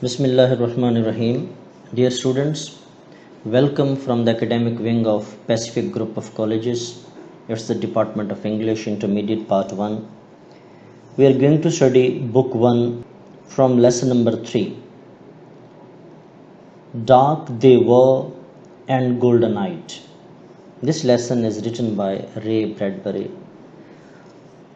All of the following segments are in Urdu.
Bismillahirrahmanirrahim. Dear students, welcome from the academic wing of Pacific Group of Colleges. It's the Department of English Intermediate Part 1. We are going to study Book 1 from lesson number 3. Dark They Were and Golden Night. This lesson is written by Ray Bradbury.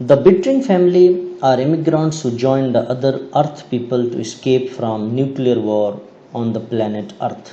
The Bittring family are immigrants who joined the other Earth people to escape from nuclear war on the planet Earth.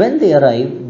When they arrive,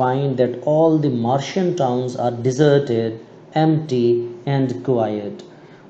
find that all the Martian towns are deserted, empty and quiet.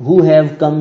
who have come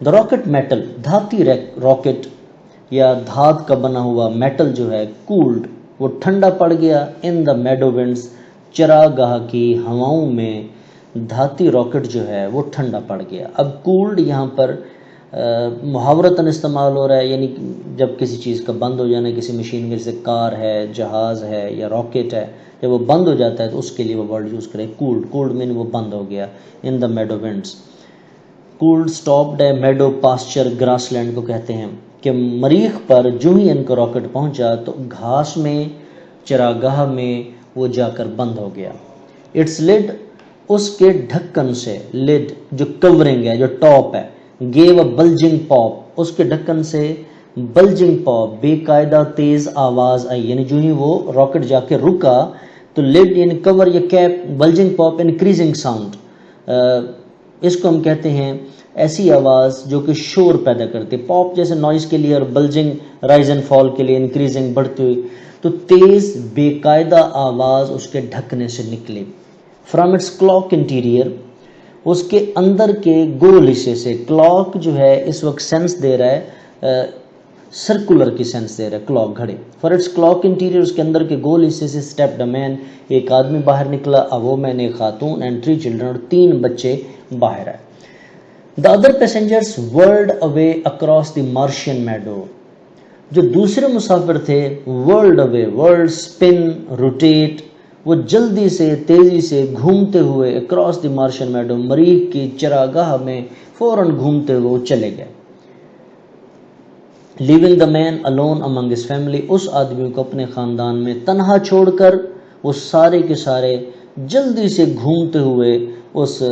the rocket metal, دھاتی راکٹ یا دھات کا بنا ہوا میٹل جو ہے کولڈ، وہ ٹھنڈا پڑ گیا ان دا میڈو ونڈز، چراگاہ کی ہواؤں میں دھاتی راکٹ جو ہے وہ ٹھنڈا پڑ گیا۔ اب کولڈ یہاں پر محاورتاً استعمال ہو رہا ہے، یعنی جب کسی چیز کا بند ہو جانا ہے، کسی مشین میں، جیسے کار ہے، جہاز ہے یا راکٹ ہے، جب وہ بند ہو جاتا ہے تو اس کے لیے وہ ورڈ یوز کرے کولڈ۔ کولڈ مین وہ بند ہو گیا ان دا میڈو ونڈز۔ کولڈ اسٹاپڈ ہے، میڈو پاسچر گراس لینڈ کو کہتے ہیں، کہ مریخ پر جو ہی ان کا راکٹ پہنچا تو گھاس میں، چراگاہ میں وہ جا کر بند ہو گیا۔ اٹس لڈ، اس کے ڈھکن سے، لڈ جو کورنگ ہے، جو ٹاپ ہے، گیو اے بلجنگ پاپ، اس کے ڈھکن سے بلجنگ پاپ، بے قاعدہ تیز آواز آئی، یعنی جو ہی وہ راکٹ جا کے رکا تو لڈ یعنی کور یا کیپ، بلجنگ پاپ انکریزنگ ساؤنڈ، اس کو ہم کہتے ہیں ایسی آواز جو کہ شور پیدا کرتی، پاپ جیسے نوائز کے لیے اور بلجنگ رائز اینڈ فال کے لیے، انکریزنگ بڑھتی ہوئی، تو تیز بے قاعدہ آواز اس کے ڈھکنے سے نکلی۔ فرام اٹس کلاک انٹیریئر، اس کے اندر کے گول حصے سے، کلاک جو ہے اس وقت سینس دے رہا ہے، سرکولر کی سینس دے رہا ہے کلاک، گھڑی۔ فار اٹس کلاک انٹیریئر، اس کے اندر کے گول حصے سے اسٹیپڈ اے مین، ایک آدمی باہر نکلا، اے وومن ایک خاتون، اینڈ 3 چلڈرن، اور 3 بچے باہر آئے۔ The other passengers whirled away across the Martian meadow، جو دوسرے مسافر تھے whirled away، whirl spin rotate، وہ جلدی سے، تیزی سے گھومتے ہوئے across the Martian meadow، مریخ کی چراگاہ میں فوراً گھومتے ہوئے وہ چلے گئے۔ leaving the man alone among his family، اس آدمی کو اپنے خاندان میں تنہا چھوڑ کر وہ سارے کے سارے جلدی سے گھومتے ہوئے اس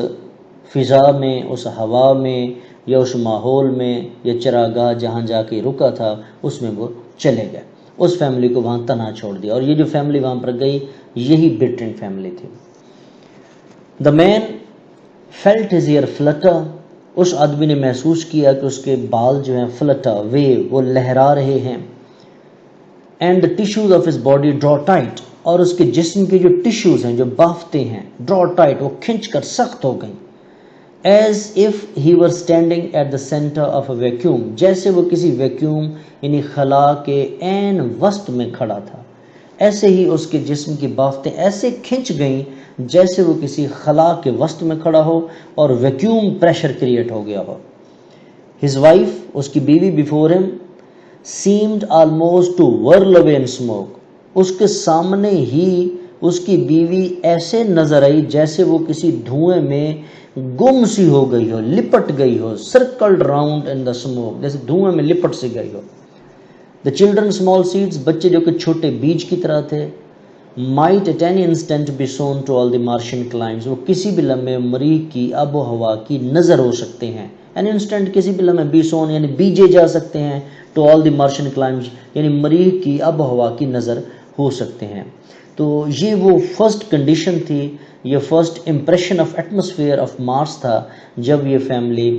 فضا میں، اس ہوا میں، یا اس ماحول میں، یا چراگاہ جہاں جا کے رکا تھا اس میں وہ چلے گئے، اس فیملی کو وہاں تنہا چھوڑ دیا۔ اور یہ جو فیملی وہاں پر گئی یہی برٹن فیملی تھی۔ The man felt his hair flutter، اس آدمی نے محسوس کیا کہ اس کے بال جو ہیں flutter، wave، وہ لہرا رہے ہیں۔ And the tissues of his body draw tight، اور اس کے جسم کے جو ٹیشوز ہیں، جو بافتیں ہیں، draw tight، وہ کھنچ کر سخت ہو گئیں۔ As if he were standing at the center of a vacuum، جیسے وہ کسی ویکیوم یعنی خلا کے عین وسط میں کھڑا تھا، ایسے ہی اس کے جسم کی بافتیں ایسے کھنچ گئیں جیسے وہ کسی خلا کے وسط میں کھڑا ہو اور ویکیوم پریشر کریٹ ہو گیا ہو۔ His wife، اس کی بیوی before him seemed almost to whirl away in smoke، اس کے سامنے ہی اس کی بیوی ایسے نظر آئی جیسے وہ کسی دھوئیں میں گم سی ہو گئی ہو، لپٹ گئی ہو، circled round in the smoke، جیسے دھوئیں میں لپٹ سی گئی ہو۔ The children small seeds، بچے جو کہ چھوٹے بیج کی طرح تھے، might at any instant be sown to all the Martian climes، وہ کسی بھی لمحے مریخ کی آب و ہوا کی نظر ہو سکتے ہیں۔ any instant، کسی بھی لمحے be sown یعنی بیجے جا سکتے ہیں، to all the Martian climes یعنی مریخ کی آب و ہوا کی نظر ہو سکتے ہیں۔ تو یہ وہ فرسٹ کنڈیشن تھی، یہ first impression of atmosphere of Mars تھا، جب یہ فیملی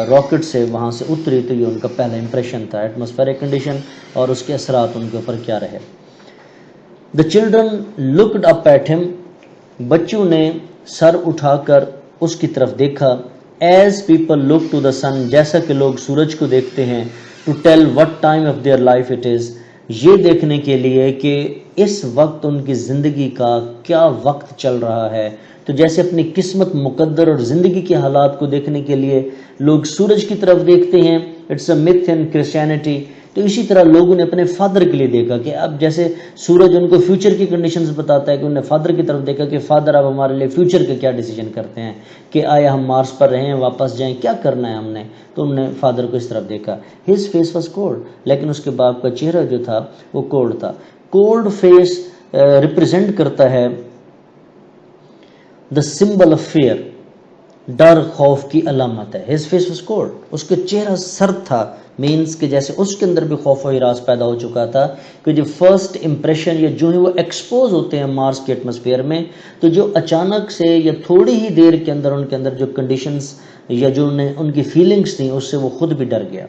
راکٹ سے وہاں سے اتری تو یہ ان کا پہلا امپریشن تھا، ایٹماسفیئرک کنڈیشن اور اس کے اثرات ان کے اوپر کیا رہے۔ The children looked up at him, بچوں نے سر اٹھا کر اس کی طرف دیکھا، as people look to the sun, جیسا کہ لوگ سورج کو دیکھتے ہیں، to tell what time of their life it is, یہ دیکھنے کے لیے کہ اس وقت ان کی زندگی کا کیا وقت چل رہا ہے۔ تو جیسے اپنی قسمت، مقدر اور زندگی کے حالات کو دیکھنے کے لیے لوگ سورج کی طرف دیکھتے ہیں، it's a myth in Christianity، تو اسی طرح لوگوں نے اپنے فادر کے لیے دیکھا کہ اب جیسے سورج ان کو فیوچر کی کنڈیشنز بتاتا ہے، کہ انہوں نے فادر کی طرف دیکھا کہ فادر اب ہمارے لیے فیوچر کے کیا ڈیسیجن کرتے ہیں، کہ آیا ہم مارس پر رہیں، واپس جائیں، کیا کرنا ہے ہم نے، تو انہوں نے فادر کو اس طرف دیکھا۔ ہز فیس واز کولڈ، لیکن اس کے باپ کا چہرہ جو تھا وہ کولڈ تھا۔ کولڈ فیس ریپرزینٹ کرتا ہے دا سمبل آف فیئر، ڈر، خوف کی علامت ہے۔ ہز فیس واز کولڈ، اس کا چہرہ سرد تھا، مینس کہ جیسے اس کے اندر بھی خوف و ہراس پیدا ہو چکا تھا کہ جو فرسٹ امپریشن یا جو ہی وہ ایکسپوز ہوتے ہیں مارس کے ایٹماسفیئر میں، تو جو اچانک سے یا تھوڑی ہی دیر کے اندر ان کے اندر جو کنڈیشنز یا جو ان کی فیلنگز تھیں اس سے وہ خود بھی ڈر گیا۔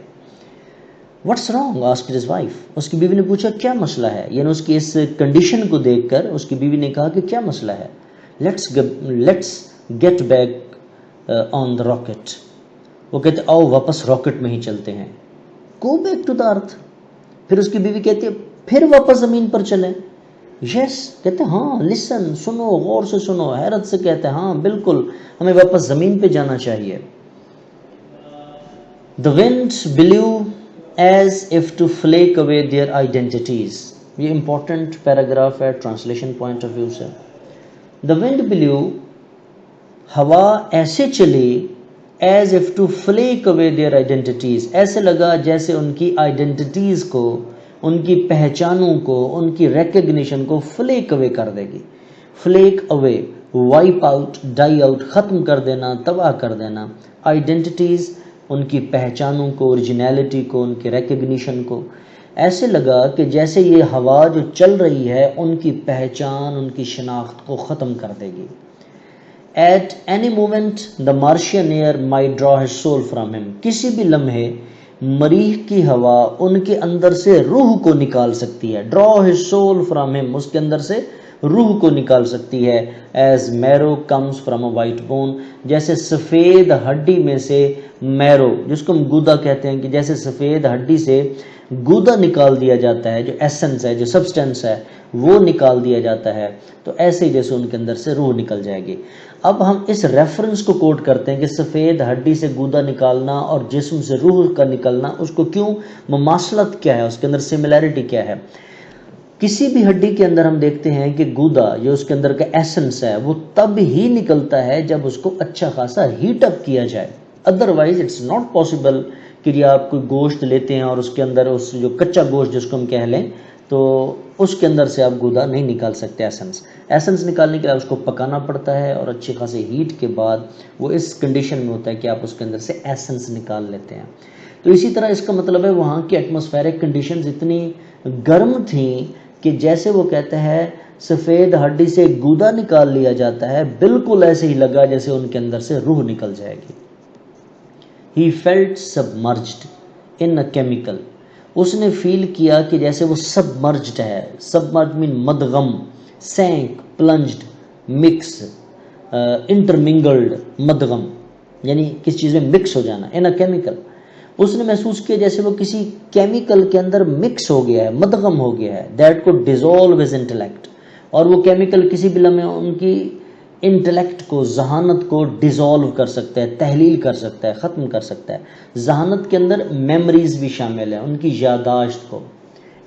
What's wrong asked his wife, اس کی بیوی نے پوچھا کیا مسئلہ ہے، یعنی اس کی اس کنڈیشن کو دیکھ کر اس کی بیوی نے کہا کہ کیا مسئلہ ہے۔ Let's get back on the rocket, وہ کہتے آؤ واپس راکٹ میں ہی چلتے ہیں، گو بیک ٹو دا ارتھ. پھر اس کی بیوی کہتی ہے پھر واپس زمین پر چلیں. یس کہتے ہیں ہاں لسن، سنو غور سے سنو، حیرت سے کہتے ہیں ہاں بالکل ہمیں واپس زمین پہ جانا چاہیے. The winds blew as if to flake away their identities. یہ امپورٹنٹ پیراگراف ہے ٹرانسلیشن پوائنٹ آف ویو سے. The wind blew، ہوا ایسے چلی، as if to flake away their identities، ایسے لگا جیسے ان کی آئیڈینٹیز کو، ان کی پہچانوں کو، ان کی ریکگنیشن کو فلیک اوے کر دے گی. فلیک اوے، وائپ آؤٹ، ڈائی آؤٹ، ختم کر دینا، تباہ کر دینا. آئیڈینٹیز، ان کی پہچانوں کو، اوریجنیلٹی کو، ان کی ریکگنیشن کو. ایسے لگا کہ جیسے یہ ہوا جو چل رہی ہے ان کی پہچان، ان کی شناخت کو ختم کر دے گی. At any moment the Martian air might draw his soul from him. کسی بھی لمحے مریخ کی ہوا ان کے اندر سے روح کو نکال سکتی ہے. Draw his soul from him، اس کے اندر سے روح کو نکال سکتی ہے. As marrow comes from a white bone، جیسے سفید ہڈی میں سے میرو، جس کو ہم گودا کہتے ہیں، کہ جیسے سفید ہڈی سے گودا نکال دیا جاتا ہے، جو ایسنس ہے، جو سبسٹنس ہے وہ نکال دیا جاتا ہے، تو ایسے ہی جیسے ان کے اندر سے روح نکل جائے گی. اب ہم اس ریفرنس کو کوٹ کرتے ہیں کہ سفید ہڈی سے گودا نکالنا اور جسم سے روح کا نکلنا، اس کو کیوں، مماثلت کیا ہے، اس کے اندر سملیرٹی کیا ہے. کسی بھی ہڈی کے اندر ہم دیکھتے ہیں کہ گودا جو اس کے اندر کا ایسنس ہے وہ تب ہی نکلتا ہے جب اس کو اچھا خاصا ہیٹ اپ کیا جائے. ادروائز اٹس ناٹ پاسبل کہ یہ آپ کوئی گوشت لیتے ہیں اور اس کے اندر اس جو کچا گوشت جس کو ہم کہہ لیں تو اس کے اندر سے آپ گودا نہیں نکال سکتے. ایسنس نکالنے کے لیے اس کو پکانا پڑتا ہے اور اچھی خاصی ہیٹ کے بعد وہ اس کنڈیشن میں ہوتا ہے کہ آپ اس کے اندر سے ایسنس نکال لیتے ہیں. تو اسی طرح اس کا مطلب ہے وہاں کی ایٹماسفیرک کنڈیشنز اتنی گرم تھیں کہ جیسے وہ کہتا ہے سفید ہڈی سے گودا نکال لیا جاتا ہے، بالکل ایسے ہی لگا جیسے ان کے اندر سے روح نکل جائے گی. He felt submerged in a chemical. اس نے فیل کیا کہ جیسے وہ سبمرجڈ ہے. سبمرج مین مدغم، سینک، پلنجڈ، مکس، انٹرمنگلڈ، مدغم یعنی کسی چیز میں مکس ہو جانا. ان اے کیمیکل، اس نے محسوس کیا جیسے وہ کسی کیمیکل کے اندر مکس ہو گیا ہے، مدغم ہو گیا ہے. دیٹ کو ڈیزالو ہز انٹلیکٹ، اور وہ کیمیکل کسی بھی لمحے ان کی انٹلیکٹ کو، ذہانت کو ڈیزالو کر سکتا ہے، تحلیل کر سکتا ہے، ختم کر سکتا ہے. ذہانت کے اندر میموریز بھی شامل ہیں، ان کی یاداشت کو.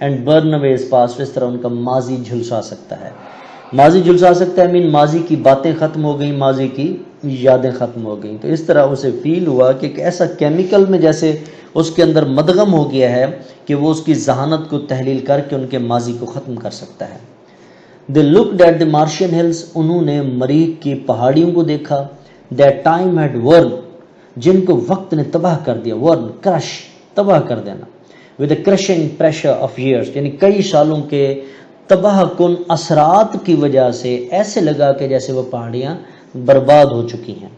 And burn away his past, اس طرح ان کا ماضی جھلسا سکتا ہے. ماضی جھلسا سکتا ہے مین ماضی کی باتیں ختم ہو گئیں، ماضی کی یادیں ختم ہو گئیں. تو اس طرح اسے فیل ہوا کہ ایک ایسا کیمیکل میں جیسے اس کے اندر مدغم ہو گیا ہے کہ وہ اس کی ذہانت کو تحلیل کر کے ان کے ماضی کو ختم کر سکتا ہے. They looked at the Martian hills، انہوں نے مریخ کی پہاڑیوں کو دیکھا. That time had worn، جن کو وقت نے تباہ کر دیا. worn، crush، تباہ کر دینا. With a crushing pressure of years، یعنی کئی سالوں کے تباہ کن اثرات کی وجہ سے ایسے لگا کہ جیسے وہ پہاڑیاں برباد ہو چکی ہیں.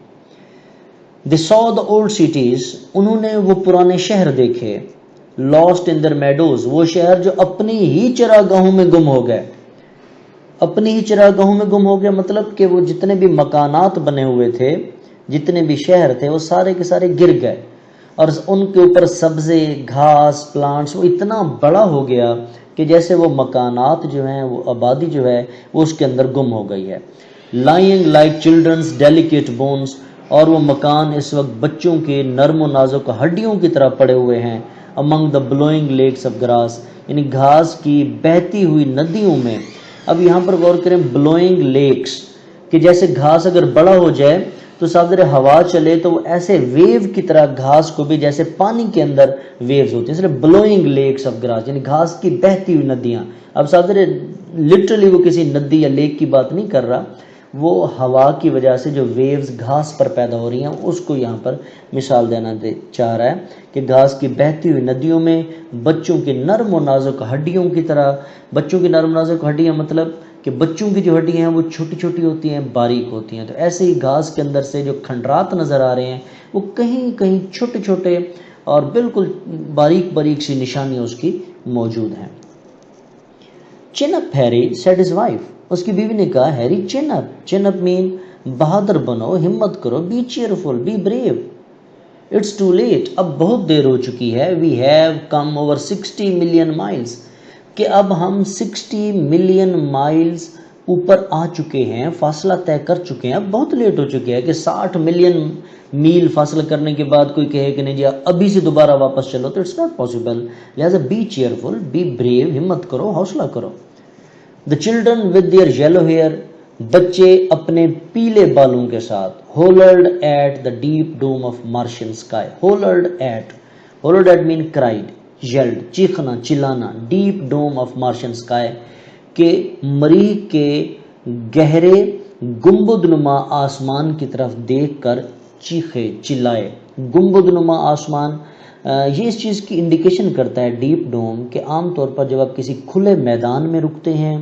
They saw the old cities، انہوں نے وہ پرانے شہر دیکھے. Lost in their meadows، وہ شہر جو اپنی ہی چراگاہوں میں گم ہو گئے. اپنی ہی چراگاہوں میں گم ہو گیا مطلب کہ وہ جتنے بھی مکانات بنے ہوئے تھے، جتنے بھی شہر تھے، وہ سارے کے سارے گر گئے، اور ان کے اوپر سبزے، گھاس، پلانٹس وہ اتنا بڑا ہو گیا کہ جیسے وہ مکانات جو ہیں، وہ آبادی جو ہے وہ اس کے اندر گم ہو گئی ہے. Lying like children's delicate bones, اور وہ مکان اس وقت بچوں کے نرم و نازک ہڈیوں کی طرح پڑے ہوئے ہیں. امنگ دا بلوئنگ لیکس آف گراس، یعنی گھاس کی بہتی ہوئی ندیوں میں. اب یہاں پر غور کریں، بلوئنگ لیکس، کہ جیسے گھاس اگر بڑا ہو جائے تو صادر ہوا چلے تو وہ ایسے ویو کی طرح گھاس کو بھی جیسے پانی کے اندر ویوز ہوتی ہیں، اس لیے بلوئنگ لیکس آف گراس یعنی گھاس کی بہتی ہوئی ندیاں. اب صادر لٹرلی وہ کسی ندی یا لیک کی بات نہیں کر رہا، وہ ہوا کی وجہ سے جو ویوز گھاس پر پیدا ہو رہی ہیں اس کو یہاں پر مثال دینا چاہ رہا ہے کہ گھاس کی بہتی ہوئی ندیوں میں بچوں کی نرم و نازک ہڈیوں کی طرح. بچوں کی نرم و نازک ہڈیاں مطلب کہ بچوں کی جو ہڈیاں ہیں وہ چھوٹی چھوٹی ہوتی ہیں، باریک ہوتی ہیں. تو ایسے ہی گھاس کے اندر سے جو کھنڈرات نظر آ رہے ہیں وہ کہیں کہیں چھوٹے چھوٹے اور بالکل باریک باریک سی نشانیاں اس کی موجود ہیں. چن اپ ہیری سیڈ ہز وائف، اس کی بیوی نے کہا ہیری چن اپ. چن اپ مین بہادر بنو، ہمت کرو. Be cheerful, be brave. It's too late, اب بہت دیر ہو چکی ہے. We have come over 60 million miles, کہ اب ہم 60 ملین مائلز اوپر آ چکے ہیں، فاصلہ طے کر چکے ہیں. اب بہت لیٹ ہو چکے ہیں کہ 60 ملین میل فاصلہ کرنے کے بعد کوئی کہے کہ نہیں جی ابھی سے دوبارہ واپس چلو، تو اٹس ناٹ پاسبل. لہٰذا بی چیئرفل، بی بریو، ہمت کرو، حوصلہ کرو. The children with their yellow hair, بچے اپنے پیلے بالوں کے ساتھ. Hurled at the deep dome of Martian sky. Hurled at man cried, yelled, چیخنا، چلانا. Deep dome of Martian sky, کہ مریخ کے گہرے گنبد نما آسمان کی طرف دیکھ کر چیخے، چلائے. گنبد نما آسمان، یہ اس چیز کی انڈیکیشن کرتا ہے ڈیپ ڈوم، کہ عام طور پر جب آپ کسی کھلے میدان میں رکتے ہیں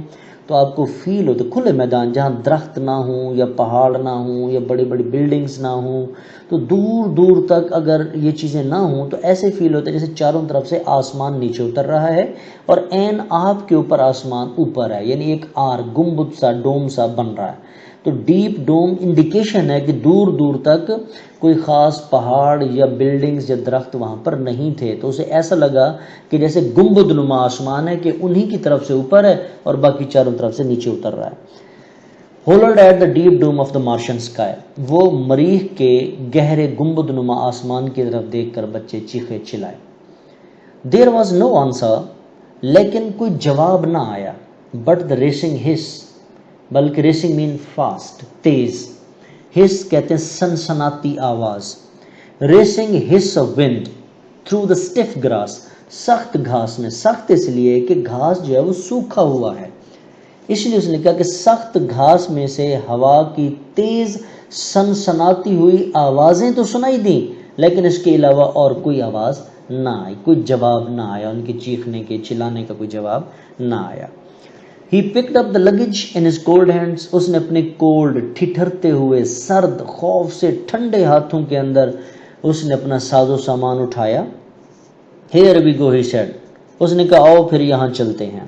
تو آپ کو فیل ہوتا ہے، کھلے میدان جہاں درخت نہ ہوں یا پہاڑ نہ ہوں یا بڑی بڑی بلڈنگز نہ ہوں، تو دور دور تک اگر یہ چیزیں نہ ہوں تو ایسے فیل ہوتا ہے جیسے چاروں طرف سے آسمان نیچے اتر رہا ہے اور عین آپ کے اوپر آسمان اوپر ہے، یعنی ایک گنبد سا، ڈوم سا بن رہا ہے. تو ڈیپ ڈوم انڈیکیشن ہے کہ دور دور تک کوئی خاص پہاڑ یا بلڈنگز یا درخت وہاں پر نہیں تھے. تو اسے ایسا لگا کہ جیسے گنبد نما آسمان ہے، کہ انہی کی طرف سے اوپر ہے اور باقی چاروں طرف سے نیچے اتر رہا ہے. Hurled at the deep dome of the Martian sky, وہ مریخ کے گہرے گنبد نما آسمان کی طرف دیکھ کر بچے چیخے، چلائے. دیر واز نو آنسر، لیکن کوئی جواب نہ آیا. بٹ دا ریسنگ ہس، بلکہ ریسنگ مین فاسٹ، تیز. ہس کہتے ہیں سنسناتی آواز. Racing hiss of wind through the stiff grass, سخت گھاس میں. سخت اس لیے کہ گھاس جو ہے وہ سوکھا ہوا ہے، اس لیے اس نے کہا کہ سخت گھاس میں سے ہوا کی تیز سنسناتی ہوئی آوازیں تو سنائی دیں، لیکن اس کے علاوہ اور کوئی آواز نہ آئی، کوئی جواب نہ آیا. ان کے چیخنے کے، چلانے کا کوئی جواب نہ آیا. He picked up the luggage in his cold hands. اس نے اپنے کولڈ، ٹھٹھرتے ہوئے، سرد، خوف سے ٹھنڈے ہاتھوں کے اندر اس نے اپنا ساز و سامان اٹھایا. Here we go, he said. اس نے کہا آؤ پھر یہاں چلتے ہیں.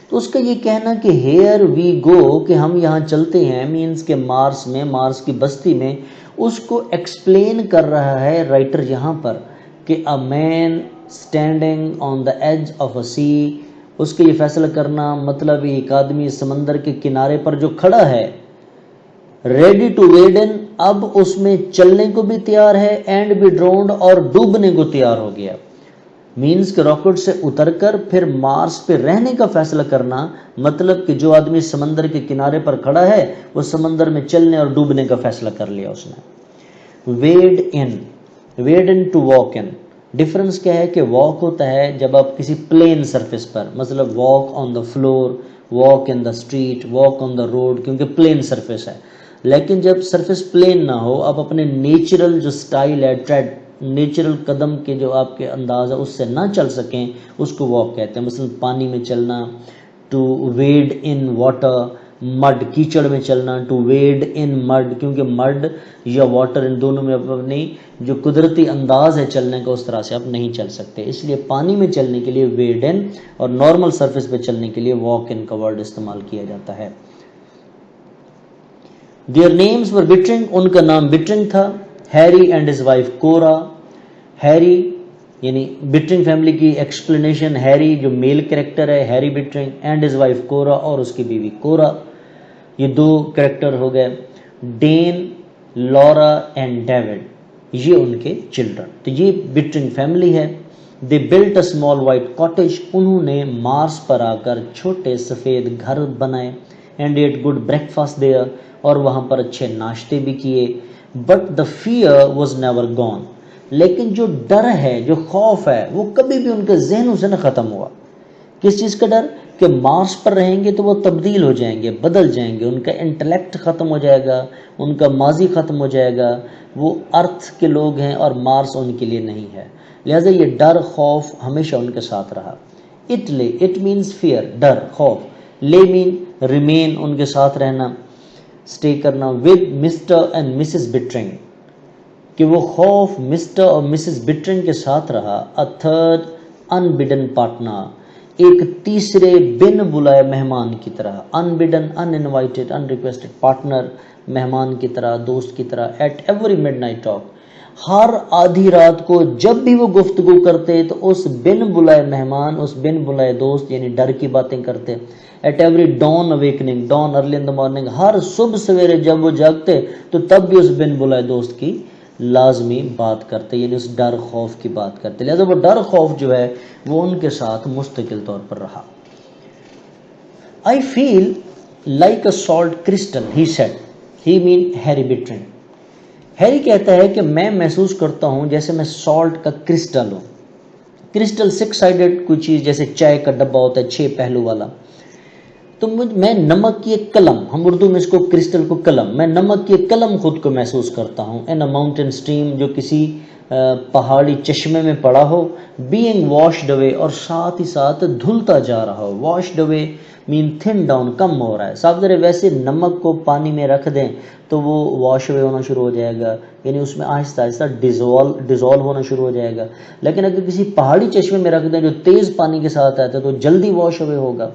تو اس کا یہ کہنا کہ here we go، کہ ہم یہاں چلتے ہیں، مینز کہ مارس میں، مارس کی بستی میں، اس کو ایکسپلین کر رہا ہے رائٹر یہاں پر کہ a man standing on the edge of a sea. اس کے یہ فیصلہ کرنا مطلب ایک آدمی سمندر کے کنارے پر جو کھڑا ہے، ریڈی ٹو ویڈ ان، اب اس میں چلنے کو بھی تیار ہے، اینڈ بی ڈرونڈ، اور ڈوبنے کو تیار ہو گیا. مینز کہ راکٹ سے اتر کر پھر مارس پہ رہنے کا فیصلہ کرنا، مطلب کہ جو آدمی سمندر کے کنارے پر کھڑا ہے وہ سمندر میں چلنے اور ڈوبنے کا فیصلہ کر لیا اس نے. Wade in to walk in. Difference کیا ہے کہ واک ہوتا ہے جب آپ کسی پلین سرفیس پر، مطلب walk on the floor, walk in the street, walk on the road, کیونکہ پلین سرفیس ہے. لیکن جب سرفیس پلین نہ ہو، آپ اپنے نیچرل جو سٹائل ہے، ٹریڈ، نیچرل قدم کے جو آپ کے انداز ہے اس سے نہ چل سکیں، اس کو واک کہتے ہیں. مثلا پانی میں چلنا، to wade in water. Mud, کیچڑ میں چلنا، ٹو ویڈ ان مڈ، کیونکہ مڈ یا واٹر ان دونوں میں اپنی جو قدرتی انداز ہے چلنے کا اس طرح سے آپ نہیں چل سکتے. اس لیے پانی میں چلنے کے لیے ویڈ ان، اور نارمل سرفیس پہ چلنے کے لیے واک ان کا ورڈ استعمال کیا جاتا ہے. Their names were Bittring، ان کا نام بٹرنگ تھا. Harry and his wife Cora. Harry یعنی بٹرنگ فیملی کی ایکسپلینیشن، ہیری جو میل کریکٹر ہے، Harry Bittering, and his wife کورا، اور اس کی بیوی کورا. یہ دو کریکٹر ہو گئے. ڈین، لورا اینڈ ڈیوڈ، یہ ان کے چلڈرن. تو یہ بٹرنگ فیملی ہے. They built a small white cottage، انہوں نے مارس پر آ کر چھوٹے سفید گھر بنائے. And ate good breakfast there، اور وہاں پر اچھے ناشتے بھی کیے. But the fear was never gone، لیکن جو ڈر ہے، جو خوف ہے، وہ کبھی بھی ان کے ذہنوں سے نہ ختم ہوا. کس چیز کا ڈر؟ کہ مارس پر رہیں گے تو وہ تبدیل ہو جائیں گے، بدل جائیں گے، ان کا انٹلیکٹ ختم ہو جائے گا، ان کا ماضی ختم ہو جائے گا. وہ ارتھ کے لوگ ہیں اور مارس ان کے لیے نہیں ہے. لہٰذا یہ ڈر، خوف ہمیشہ ان کے ساتھ رہا. اٹ مینز فیئر، ڈر، خوف. لے مین ریمین، ان کے ساتھ رہنا، اسٹے کرنا. ود مسٹر اینڈ مسز بٹرنگ، کہ وہ خوف مسٹر اور مسز بٹرنگ کے ساتھ رہا. اے تھرڈ انبڈن پارٹنر، ایک تیسرے بن بلائے مہمان کی طرح. Unbidden, uninvited, unrequested. Partner, مہمان کی طرح، دوست کی طرح. At every midnight talk, ہر آدھی رات کو جب بھی وہ گفتگو کرتے تو اس بن بلائے مہمان، اس بن بلائے دوست یعنی ڈر کی باتیں کرتے. At every dawn awakening, dawn early in the morning, ہر صبح سویرے جب وہ جاگتے تو تب بھی اس بن بلائے دوست کی لازمی بات کرتے، یعنی اس ڈر خوف کی بات کرتے. لہذا وہ ڈر خوف جو ہے وہ ان کے ساتھ مستقل طور پر رہا. I feel like a salt crystal, he said. He mean Harry Bittern. Harry کہتا ہے کہ میں محسوس کرتا ہوں جیسے میں سالٹ کا کرسٹل ہوں. کرسٹل 6 سائیڈڈ کوئی چیز، جیسے چائے کا ڈبہ ہوتا ہے 6 پہلو والا. تو میں نمک کی ایک قلم، ہم اردو میں اس کو کرسٹل کو قلم، میں نمک کی ایک قلم خود کو محسوس کرتا ہوں. ان اے ماؤنٹین اسٹریم، جو کسی پہاڑی چشمے میں پڑا ہو. بینگ واشڈ اوے، اور ساتھ ہی ساتھ دھلتا جا رہا ہو. واشڈ اوے مین تھن ڈاؤن، کم ہو رہا ہے. صاحب ذرا ویسے نمک کو پانی میں رکھ دیں تو وہ واش اوے ہونا شروع ہو جائے گا، یعنی اس میں آہستہ آہستہ ڈیزولو ہونا شروع ہو جائے گا. لیکن اگر کسی پہاڑی چشمے میں رکھ دیں جو تیز پانی کے ساتھ آتا ہے تو جلدی واش اوے ہوگا.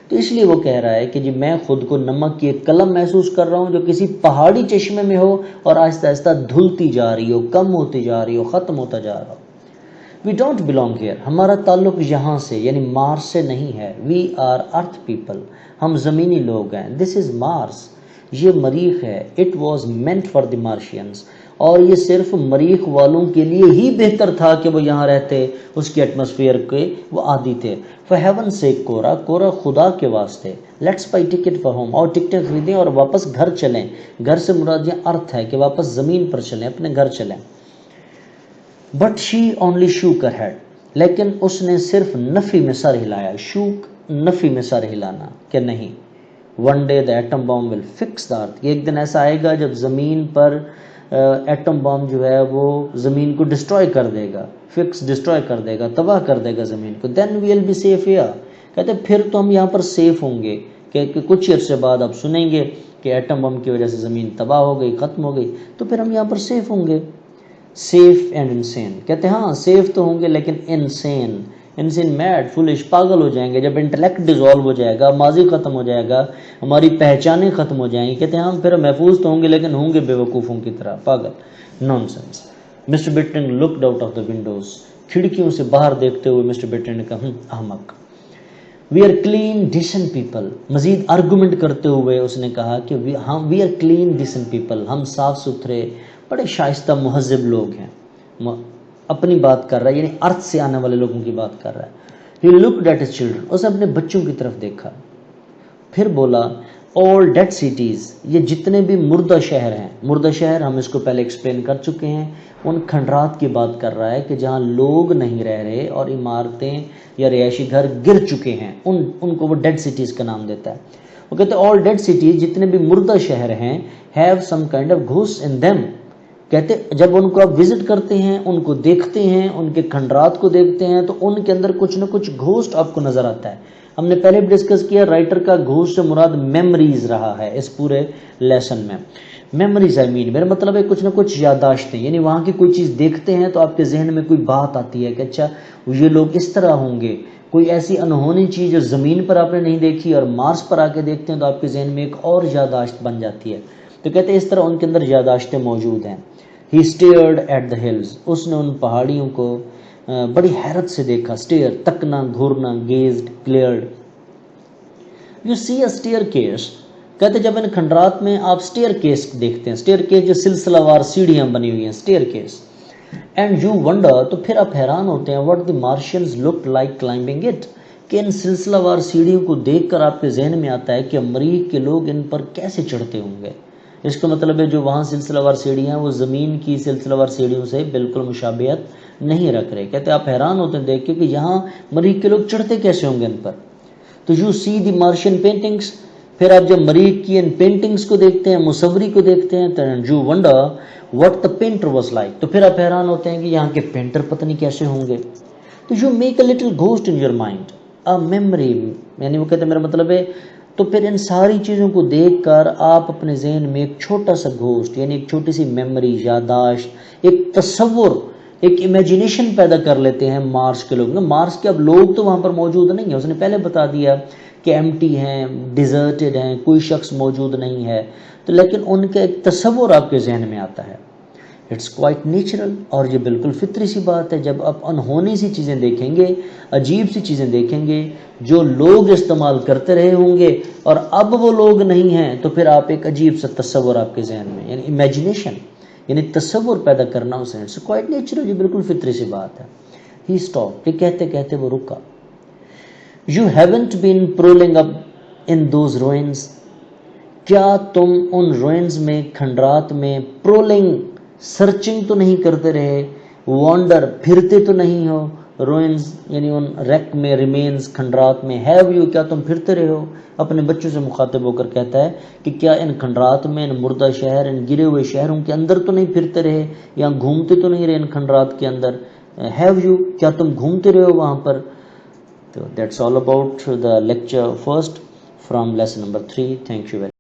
تو اس لیے وہ کہہ رہا ہے کہ جی میں خود کو نمک کی ایک قلم محسوس کر رہا ہوں جو کسی پہاڑی چشمے میں ہو اور آہستہ آہستہ دھلتی جا رہی ہو، کم ہوتی جا رہی ہو، ختم ہوتا جا رہا ہو. وی ڈونٹ بلانگ ہیئر، ہمارا تعلق یہاں سے یعنی مارس سے نہیں ہے. وی آر ارتھ پیپل، ہم زمینی لوگ ہیں. دس از مارس، یہ مریخ ہے. It was meant for the Martians, اور یہ صرف مریخ والوں کے لیے ہی بہتر تھا کہ وہ یہاں رہتے، اس کے ایٹماسفیئر کے وہ عادی تھے. فار ہیون سیک، کورا خدا کے واسطے. Let's by ticket for home, اور ٹکٹیں خریدیں اور واپس گھر چلیں. گھر سے مراد یہ ارتھ ہے کہ واپس زمین پر چلیں، اپنے گھر چلیں. But she only shook her head, لیکن اس نے صرف نفی میں سر ہلایا. شوک نفی میں سر ہلانا کہ نہیں. One day the atom bomb will fix the earth, ایک دن ایسا آئے گا جب زمین پر ایٹم بام جو ہے وہ زمین کو ڈسٹروائے کر دے گا. فکس ڈسٹروائے کر دے گا، تباہ کر دے گا زمین کو. دین وی ول بی سیف ہیئر، کہتے پھر تو ہم یہاں پر سیف ہوں گے. کہ کچھ عرصے بعد آپ سنیں گے کہ ایٹم بم کی وجہ سے زمین تباہ ہو گئی، ختم ہو گئی، تو پھر ہم یہاں پر سیف ہوں گے. سیف اینڈ انسین، کہتے ہیں ہاں سیف تو ہوں گے لیکن انسین میڈ فولش، پاگل ہو جائیں گے. جب انٹلیکٹ ڈیزالو ہو جائے گا، ماضی ختم ہو جائے گا، ہماری پہچانیں ختم ہو جائیں گی، کہتے ہیں ہم پھر محفوظ تو ہوں گے لیکن ہوں گے بے وقوفوں کی طرح، پاگل. Nonsense. Mister Button looked out of the windows, کھڑکیوں سے باہر دیکھتے ہوئے مسٹر بٹن نے کہا احمق. We are clean decent people, مزید آرگومنٹ کرتے ہوئے اس نے کہا کہ we are clean decent people, ہم صاف ستھرے بڑے شائستہ مہذب لوگ ہیں. اپنی بات کر رہا ہے، یعنی ارتھ سے آنے والے لوگوں کی بات کر رہا ہے. He looked at his children، اس نے اپنے بچوں کی طرف دیکھا. پھر بولا all dead cities، یہ جتنے بھی مردہ شہر ہیں. مردہ شہر ہم اس کو پہلے ایکسپلین کر چکے ہیں، ان کھنڈرات کی بات کر رہا ہے کہ جہاں لوگ نہیں رہ رہے اور عمارتیں یا رہائشی گھر گر چکے ہیں، ان کو وہ ڈیڈ سٹیز کا نام دیتا ہے. وہ کہتے ہیں all dead cities، جتنے بھی مردہ شہر ہیں have some kind of ghosts in them. کہتے جب ان کو آپ وزٹ کرتے ہیں، ان کو دیکھتے ہیں، ان کے کھنڈرات کو دیکھتے ہیں تو ان کے اندر کچھ نہ کچھ گھوسٹ آپ کو نظر آتا ہے. ہم نے پہلے بھی ڈسکس کیا، رائٹر کا گھوسٹ سے مراد میموریز رہا ہے اس پورے لیسن میں. میموریز میرا مطلب ہے کچھ نہ کچھ یادداشتیں، یعنی وہاں کی کوئی چیز دیکھتے ہیں تو آپ کے ذہن میں کوئی بات آتی ہے کہ اچھا یہ لوگ اس طرح ہوں گے. کوئی ایسی انہونی چیز جو زمین پر آپ نے نہیں دیکھی اور مارس پر آ کے دیکھتے ہیں تو آپ کے ذہن میں ایک اور یادداشت بن جاتی ہے. تو کہتے ہیں اس طرح ان کے اندر یادداشتیں موجود ہیں. He stared at the hills، اس نے ان پہاڑیوں کو بڑی حیرت سے دیکھا. اسٹیئر تکنا، گھورنا، gazed, glared. You see a staircase, کہتے جب ان کھنڈرات میں آپ اسٹیئر کیس دیکھتے ہیں، اسٹیئر کیس جو سلسلہ وار سیڑھیاں بنی ہوئی ہیں، staircase. And you wonder, تو پھر آپ حیران ہوتے ہیں، what the Martians look like climbing it, کہ ان سلسلہ وار سیڑھیوں کو دیکھ کر آپ کے ذہن میں آتا ہے کہ مریخ کے لوگ ان پر کیسے چڑھتے ہوں گے. اس کا مطلب ہے جو وہاں سلسلہ وار سیڑھیاں ہیں وہ زمین کی سلسلہ وار سیڑھیوں سے بالکل مشابہت نہیں رکھ رہے. کہتے آپ حیران ہوتے ہیں دیکھ کے کہ یہاں مریخ کے لوگ چڑھتے کیسے ہوں گے ان پر. تو یو سی دی مارشین پینٹنگس، پھر آپ جب مریخ کی ان پینٹنگس کو دیکھتے ہیں، مصوری کو دیکھتے ہیں، تو you wonder what the painter was like, تو پھر آپ حیران ہوتے ہیں کہ یہاں کے پینٹر پتہ نہیں کیسے ہوں گے. تو you make a little ghost in your mind, a memory, یعنی وہ کہتے ہیں میرا مطلب ہے تو پھر ان ساری چیزوں کو دیکھ کر آپ اپنے ذہن میں ایک چھوٹا سا گھوسٹ، یعنی ایک چھوٹی سی میموری، یادداشت، ایک تصور، ایک امیجنیشن پیدا کر لیتے ہیں مارس کے لوگ. مارس کے اب لوگ تو وہاں پر موجود نہیں ہیں، اس نے پہلے بتا دیا کہ ایمٹی ہیں، ڈیزرٹڈ ہیں، کوئی شخص موجود نہیں ہے. تو لیکن ان کا ایک تصور آپ کے ذہن میں آتا ہے. اٹس کوائٹ نیچرل، اور یہ بالکل فطری سی بات ہے. جب آپ انہونی سی چیزیں دیکھیں گے، عجیب سی چیزیں دیکھیں گے جو لوگ استعمال کرتے رہے ہوں گے اور اب وہ لوگ نہیں ہیں، تو پھر آپ ایک عجیب سا تصور آپ کے ذہن میں، یعنی امیجنیشن، یعنی تصور پیدا کرنا اسے. اٹس کوائٹ نیچرل، یہ بالکل فطری سی بات ہے. ہی اسٹاپ، یہ کہتے کہتے وہ رکا. You haven't been prowling up in those ruins, کیا تم ان روئنز میں، کھنڈرات میں، پرولنگ سرچنگ تو نہیں کرتے رہے، وانڈر پھرتے تو نہیں ہو، روئنز یعنی ان ریک میں، ریمینز کھنڈرات میں، ہیو یو کیا تم پھرتے رہے ہو. اپنے بچوں سے مخاطب ہو کر کہتا ہے کہ کیا ان کھنڈرات میں، ان مردہ شہر، ان گرے ہوئے شہروں کے اندر تو نہیں پھرتے رہے، یا گھومتے تو نہیں رہے ان کھنڈرات کے اندر. ہیو یو کیا تم گھومتے رہے ہو وہاں پر. تو that's all about the lecture first from lesson number 3. Thank you very